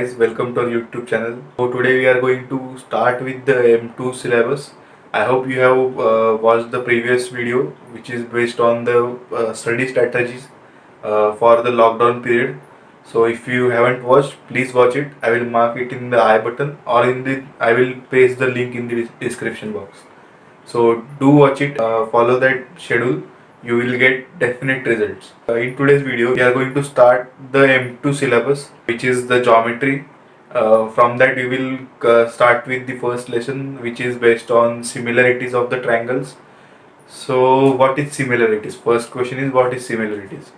guys, welcome to our YouTube channel. So today we are going to start with the M2 syllabus. I hope you have watched the previous video which is based on the study strategies for the lockdown period. So if you haven't watched, please watch it. I will mark it in the I button or I will paste the link in the description box. So do watch it, follow that schedule, you will get definite results. In today's video, we are going to start the M2 syllabus, which is the geometry. From that, we will start with the first lesson, which is based on similarities of the triangles. So, what is similarities? First question is, what is similarities?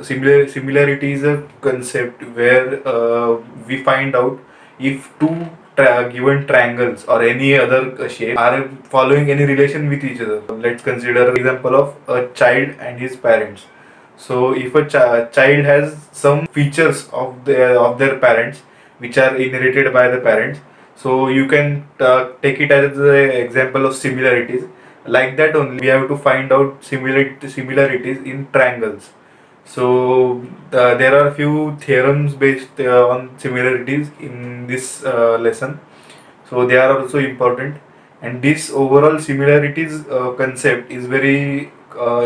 Similarity is a concept where we find out if two given triangles or any other shape are following any relation with each other. Let's consider an example of a child and his parents. So if a child has some features of their parents which are inherited by the parents, so you can take it as an example of similarities. Like that only, we have to find out similarities in triangles. So there are a few theorems based on similarities in this lesson. So they are also important, and this overall similarities concept is very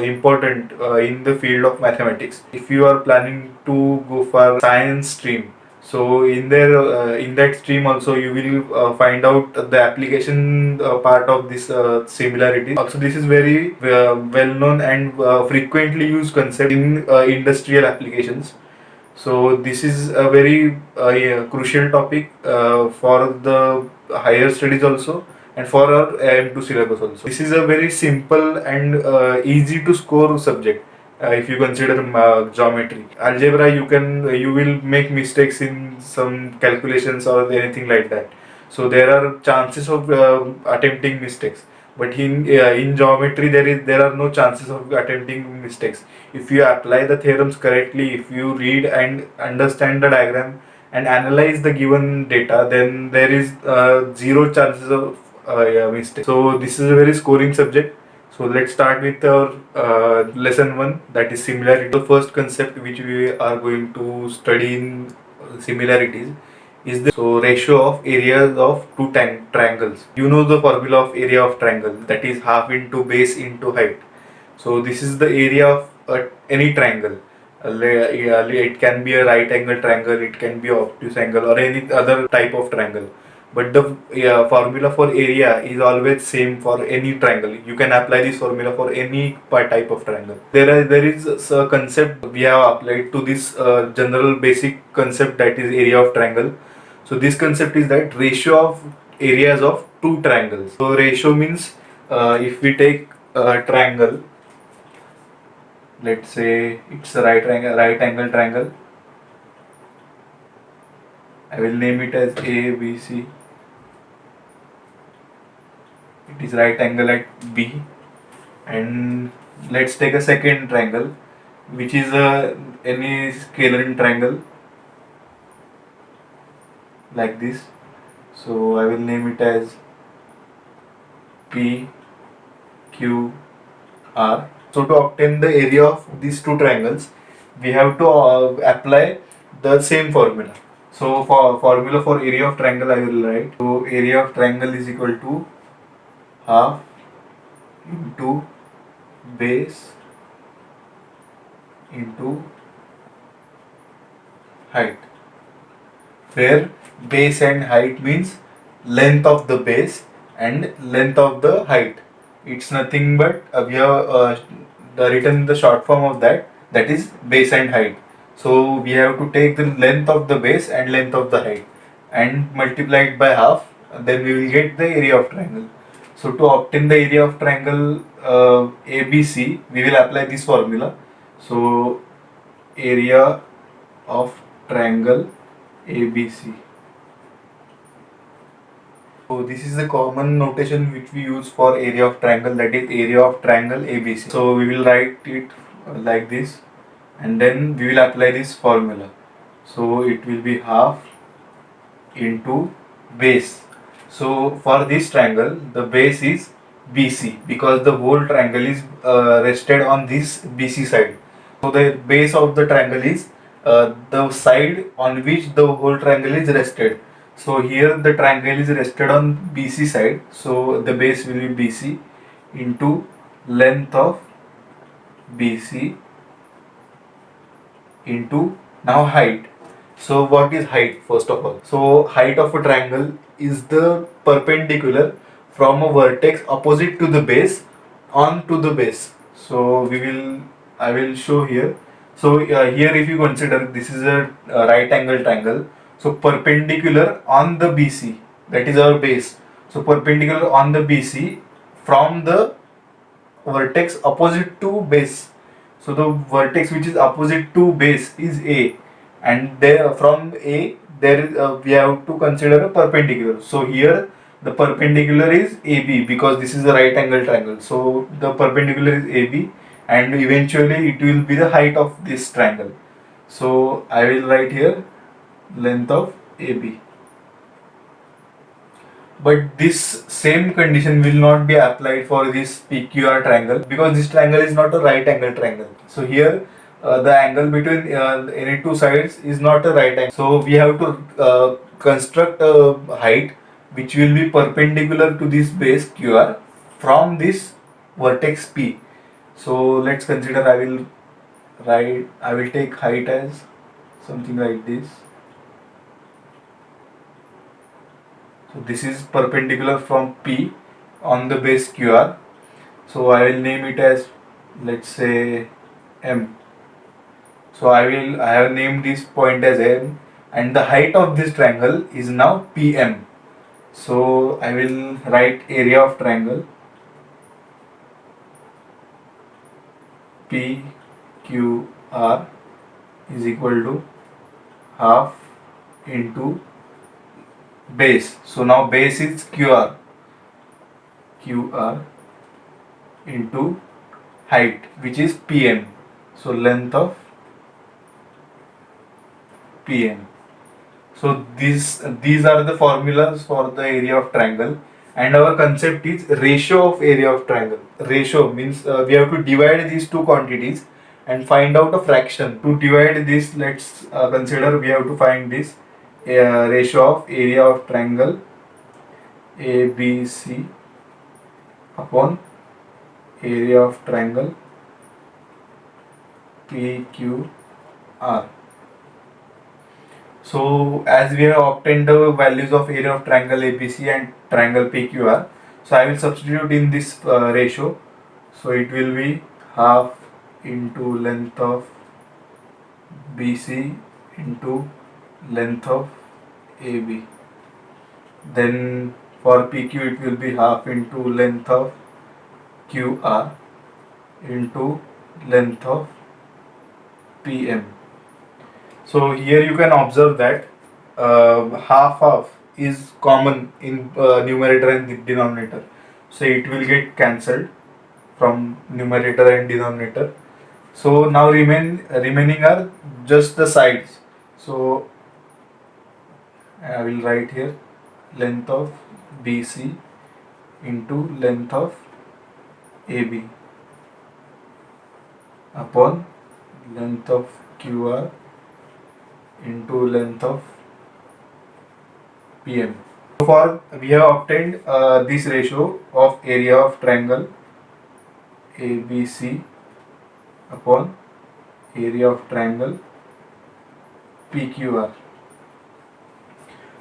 important in the field of mathematics. If you are planning to go for science stream, so in that stream also you will find out the application part of this similarity. Also, this is very well known and frequently used concept in industrial applications. So this is a very yeah, crucial topic for the higher studies also, and for our M2 syllabus also. This is a very simple and easy to score subject. If you consider geometry, algebra, you will make mistakes in some calculations or anything like that. So there are chances of attempting mistakes. But in geometry, there are no chances of attempting mistakes. If you apply the theorems correctly, if you read and understand the diagram and analyze the given data, then there is zero chances of yeah, mistake. So this is a very scoring subject. So let's start with our lesson 1, that is similarity. The first concept which we are going to study in similarities is the ratio of areas of two triangles. You know the formula of area of triangle, that is half into base into height. So this is the area of any triangle. It can be a right angle triangle, it can be obtuse angle, or any other type of triangle. But the formula for area is always same for any triangle. You can apply this formula for any type of triangle. There is a concept we have applied to this general basic concept, that is area of triangle. So this concept is that ratio of areas of two triangles. So ratio means if we take a triangle, let's say it's a right angle triangle. I will name it as A, B, C. It is right angle at B. And let's take a second triangle, which is any scalar triangle like this. So I will name it as P, Q, R. So to obtain the area of these two triangles, we have to apply the same formula. So for formula for area of triangle, I will write. So area of triangle is equal to half into base into height, where base and height means length of the base and length of the height. It's nothing but we have written the short form of that, that is base and height. So we have to take the length of the base and length of the height and multiply it by half, then we will get the area of triangle. So to obtain the area of triangle ABC, we will apply this formula. So area of triangle ABC. So this is the common notation which we use for area of triangle, that is area of triangle ABC. So we will write it like this, and then we will apply this formula. So it will be half into base. So for this triangle, the base is BC, because the whole triangle is rested on this BC side. So the base of the triangle is the side on which the whole triangle is rested. So here the triangle is rested on BC side, so the base will be BC into length of BC into now height. So what is height first of all? So height of a triangle is the perpendicular from a vertex opposite to the base on to the base. So I will show here. So here if you consider this is a right angle triangle. So perpendicular on the BC, that is our base. So perpendicular on the BC from the vertex opposite to base. So the vertex which is opposite to base is A, and there from A there we have to consider a perpendicular. So here the perpendicular is AB because this is a right angle triangle. So the perpendicular is AB, and eventually it will be the height of this triangle. So I will write here length of AB. But this same condition will not be applied for this PQR triangle because this triangle is not a right angle triangle. So here the angle between any two sides is not a right angle. So we have to construct a height which will be perpendicular to this base QR from this vertex P. So let's consider I will take height as something like this. So this is perpendicular from P on the base QR. So I will name it as, let's say, M. So I have named this point as M, and the height of this triangle is now PM. So I will write area of triangle PQR is equal to half into base. So now base is QR into height, which is PM. So length of PM. So these are the formulas for the area of triangle, and our concept is ratio of area of triangle. Ratio means we have to divide these two quantities and find out a fraction. To divide this, let's consider we have to find this ratio of area of triangle ABC upon area of triangle PQR. So as we have obtained the values of area of triangle ABC and triangle PQR, so I will substitute in this ratio. So it will be half into length of BC into length of AB. Then for PQ it will be half into length of QR into length of PM. So here you can observe that half is common in numerator and denominator. So it will get cancelled from numerator and denominator. So now remaining are just the sides. So I will write here length of BC into length of AB upon length of QR into length of PM. So far we have obtained this ratio of area of triangle ABC upon area of triangle PQR.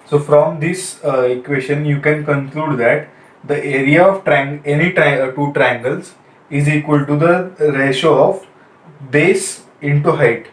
So from this equation you can conclude that the area of two triangles is equal to the ratio of base into height,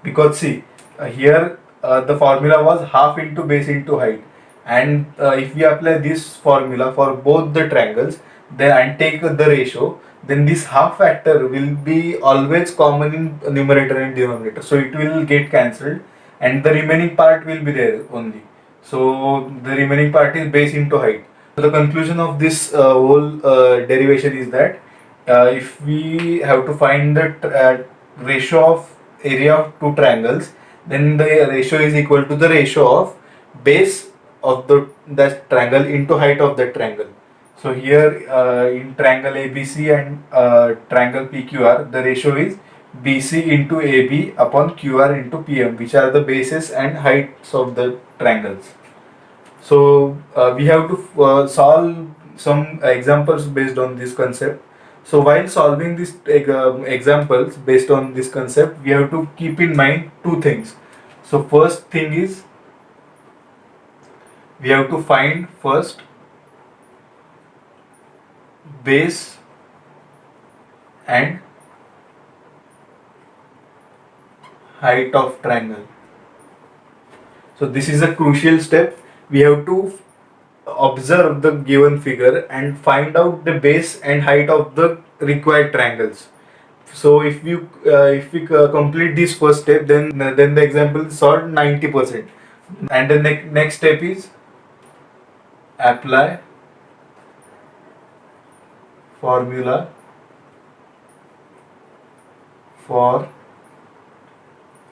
because see here the formula was half into base into height, and if we apply this formula for both the triangles then and take the ratio, then this half factor will be always common in numerator and denominator, so it will get cancelled and the remaining part will be there only. So the remaining part is base into height. So the conclusion of this whole derivation is that if we have to find the ratio of area of two triangles, then the ratio is equal to the ratio of base of that triangle into height of that triangle. So here in triangle ABC and triangle PQR, the ratio is BC into AB upon QR into PM, which are the bases and heights of the triangles. So we have to solve some examples based on this concept. So while solving these examples based on this concept, we have to keep in mind two things. So first thing is we have to find first base and height of triangle. So this is a crucial step. We have to observe the given figure and find out the base and height of the required triangles. So if we complete this first step, then the example is solved 90%. And the next step is apply formula for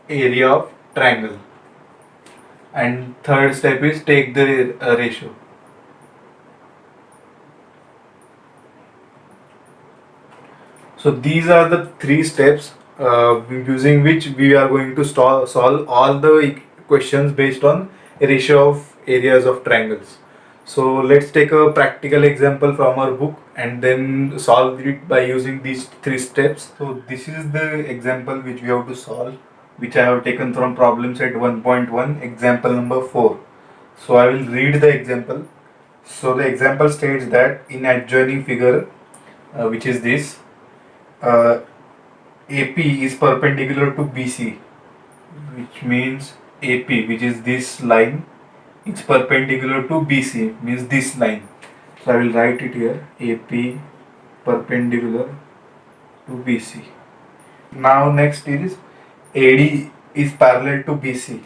area of triangle. And third step is take the ratio. So these are the three steps using which we are going to solve all the questions based on ratio of areas of triangles. So let's take a practical example from our book and then solve it by using these three steps. So this is the example which we have to solve, which I have taken from problem set 1.1, example number 4. So I will read the example. So the example states that in adjoining figure, which is this, AP is perpendicular to BC, which means AP, which is this line, it's perpendicular to BC, means this line. So I will write it here, AP perpendicular to BC. Now next is AD is parallel to BC,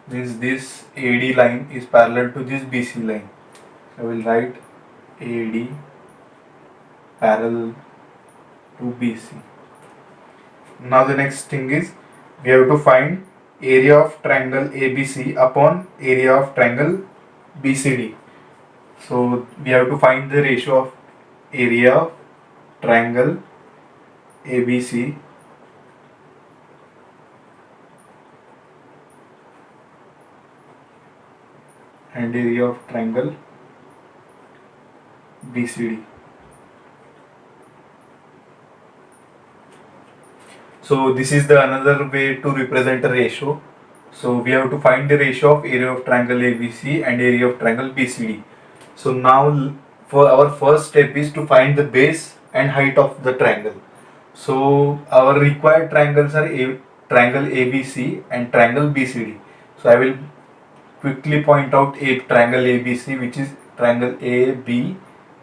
means this AD line is parallel to this BC line. I will write AD parallel to BC. Now the next thing is we have to find area of triangle ABC upon area of triangle BCD. So we have to find the ratio of area of triangle ABC and area of triangle BCD. So this is the another way to represent a ratio. So we have to find the ratio of area of triangle ABC and area of triangle BCD. So now for our first step is to find the base and height of the triangle. So our required triangles are triangle ABC and triangle BCD. So I will quickly point out a triangle ABC, which is triangle AB,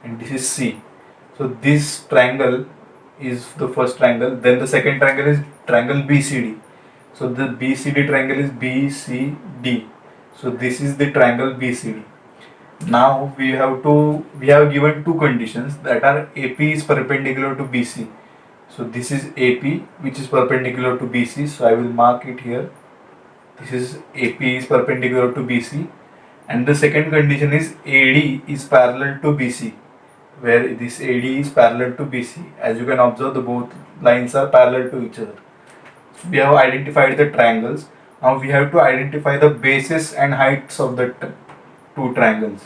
and this is C. So this triangle is the first triangle. Then the second triangle is triangle BCD. So the BCD triangle is BCD. So this is the triangle BCD. Now we have given two conditions, that are AP is perpendicular to BC. So this is AP, which is perpendicular to BC. So I will mark it here. This is AP is perpendicular to BC. And the second condition is AD is parallel to BC, where this AD is parallel to BC. As you can observe, the both lines are parallel to each other. So we have identified the triangles. Now we have to identify the bases and heights of the two triangles.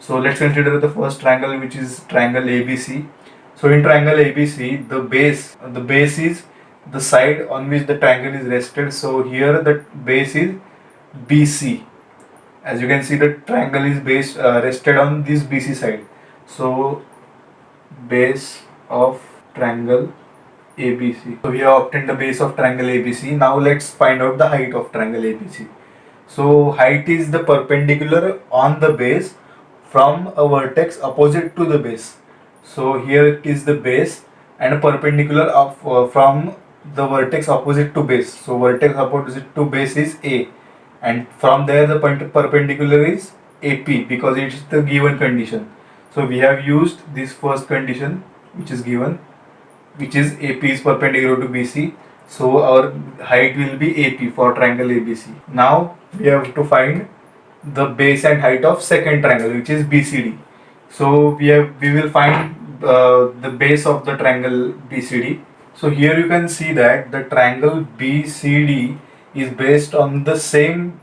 So let's consider the first triangle, which is triangle ABC. So in triangle ABC, the base is the side on which the triangle is rested. So here the base is BC. As you can see, the triangle is rested on this BC side. So base of triangle ABC. So we have obtained the base of triangle ABC. Now let's find out the height of triangle ABC. So height is the perpendicular on the base from a vertex opposite to the base. So here it is the base and a perpendicular from the vertex opposite to base. So vertex opposite to base is A, and from there the perpendicular is AP, because it is the given condition. So we have used this first condition which is given, which is AP is perpendicular to BC. So our height will be AP for triangle ABC. Now we have to find the base and height of second triangle, which is BCD. So we will find the base of the triangle BCD. So here you can see that the triangle BCD is based on the same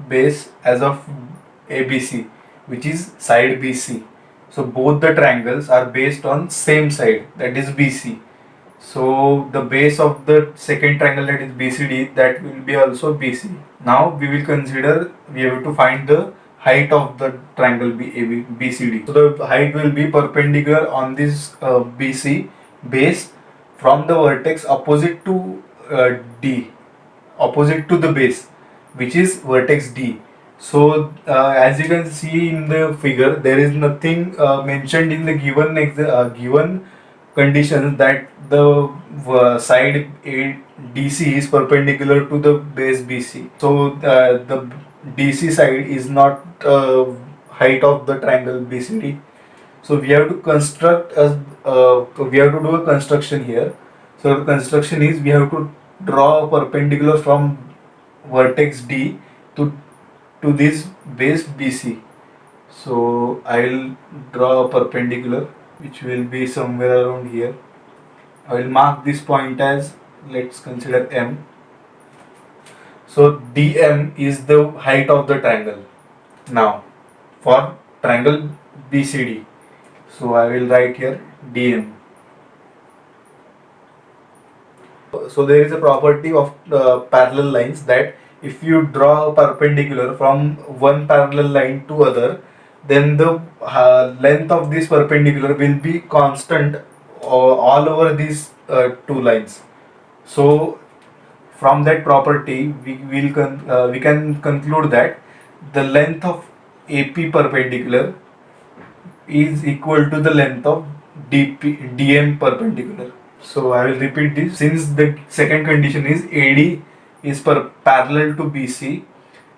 base as of ABC, which is side BC. So both the triangles are based on same side, that is BC. So the base of the second triangle, that is BCD, that will be also BC. Now we will consider, we have to find the height of the triangle BCD. So the height will be perpendicular on this BC base from the vertex opposite to D, opposite to the base, which is vertex D. So as you can see in the figure, there is nothing mentioned in the given conditions that the side DC is perpendicular to the base BC. So the DC side is not height of the triangle BCD. So we have to construct we have to do a construction here. So the construction is, we have to draw a perpendicular from vertex D to this base BC. So I will draw a perpendicular which will be somewhere around here. I will mark this point as, let's consider M. So DM is the height of the triangle now for triangle BCD. So I will write here DM. So there is a property of parallel lines that if you draw a perpendicular from one parallel line to other, then the length of this perpendicular will be constant all over these two lines. So from that property we can conclude that the length of AP perpendicular is equal to the length of DM perpendicular. So I will repeat this. Since the second condition is AD is parallel to BC,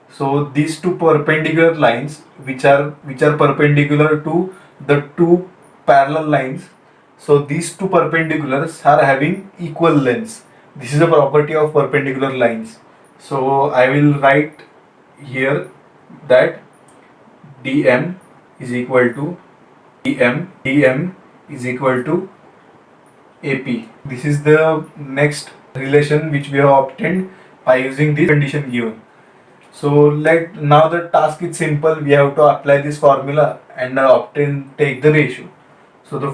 so these two perpendicular lines which are perpendicular to the two parallel lines, so these two perpendiculars are having equal lengths. This is a property of perpendicular lines. So I will write here that DM is equal to DM is equal to AP. This is the next relation which we have obtained by using this condition given. So now the task is simple. We have to apply this formula and take the ratio. So the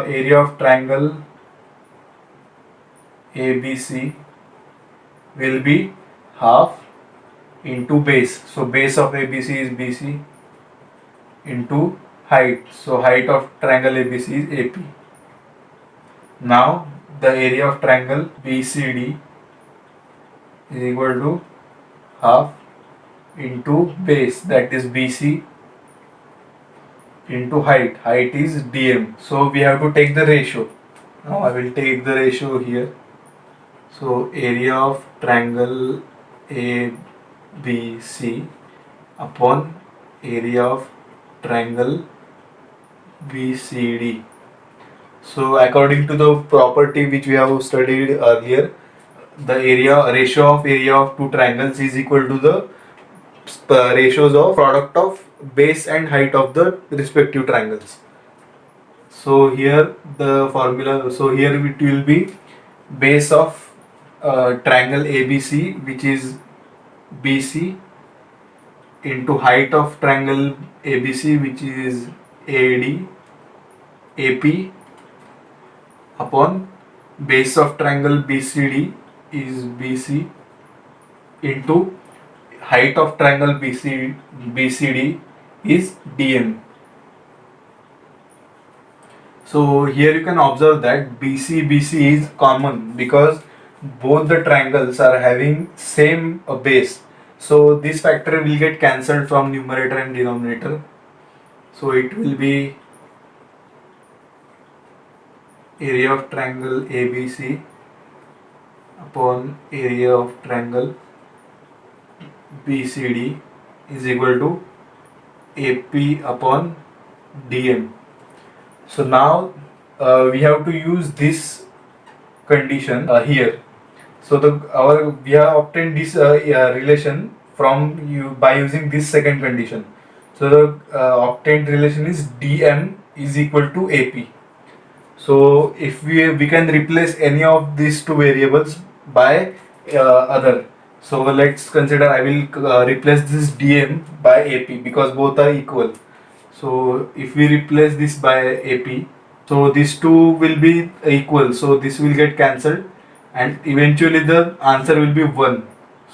area of triangle ABC will be half into base. So base of ABC is BC into height. So height of triangle ABC is AP. Now the area of triangle BCD is equal to half into base, that is BC, into height. Height is DM. So we have to take the ratio. Now I will take the ratio here. So area of triangle ABC upon area of triangle BCD. So according to the property which we have studied earlier, the ratio of area of two triangles is equal to the ratios of product of base and height of the respective triangles. So here the formula, so here it will be base of triangle ABC, which is BC, into height of triangle ABC, which is AD, AP, upon base of triangle BCD is BC, into height of triangle BCD is DM. So here you can observe that BC is common because both the triangles are having same base. So this factor will get cancelled from numerator and denominator. So it will be area of triangle ABC upon area of triangle BCD is equal to AP upon DM. So now we have to use this condition here. So we have obtained this relation from by using this second condition. So the obtained relation is DM is equal to AP. So if we can replace any of these two variables by other. So let's consider I will replace this dm by ap because both are equal. So if we replace this by ap, so these two will be equal, so this will get cancelled and eventually the answer will be 1.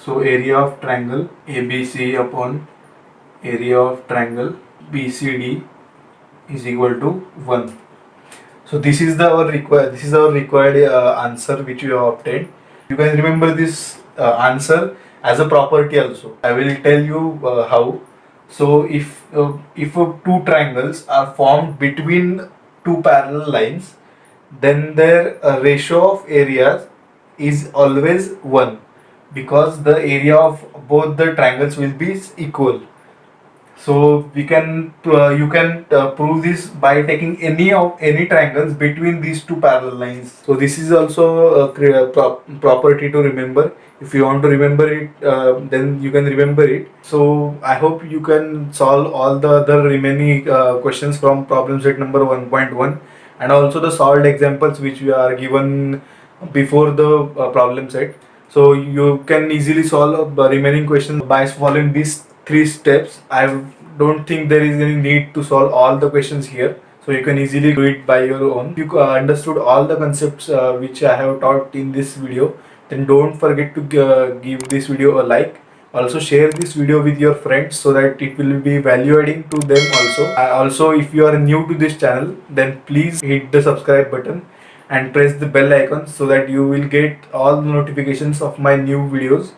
So area of triangle abc upon area of triangle bcd is equal to 1. So this is our required answer which we have obtained. You can remember this answer as a property also. I will tell you how. So if two triangles are formed between two parallel lines, then their ratio of areas is always 1 because the area of both the triangles will be equal. So we can you can prove this by taking any triangles between these two parallel lines. So this is also a property to remember. If you want to remember it, then you can remember it. So I hope you can solve all the other remaining questions from problem set number 1.1 and also the solved examples which we are given before the problem set. So you can easily solve the remaining questions by following these 3 steps. I don't think there is any need to solve all the questions here. So you can easily do it by your own. If you understood all the concepts which I have taught in this video, then don't forget to give this video a like. Also share this video with your friends so that it will be value adding to them also. Also, if you are new to this channel, then please hit the subscribe button and press the bell icon so that you will get all the notifications of my new videos.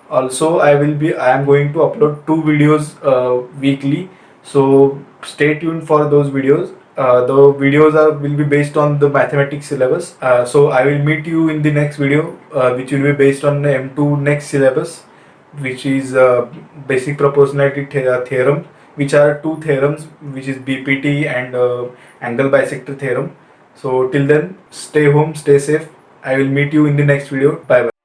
Also I am going to upload 2 videos weekly, so stay tuned for those videos. The videos will be based on the mathematics syllabus. So I will meet you in the next video which will be based on the M2 next syllabus, which is basic proportionality theorem, which are 2 theorems, which is BPT and angle bisector theorem. So till then, stay home, stay safe. I will meet you in the next video. Bye bye.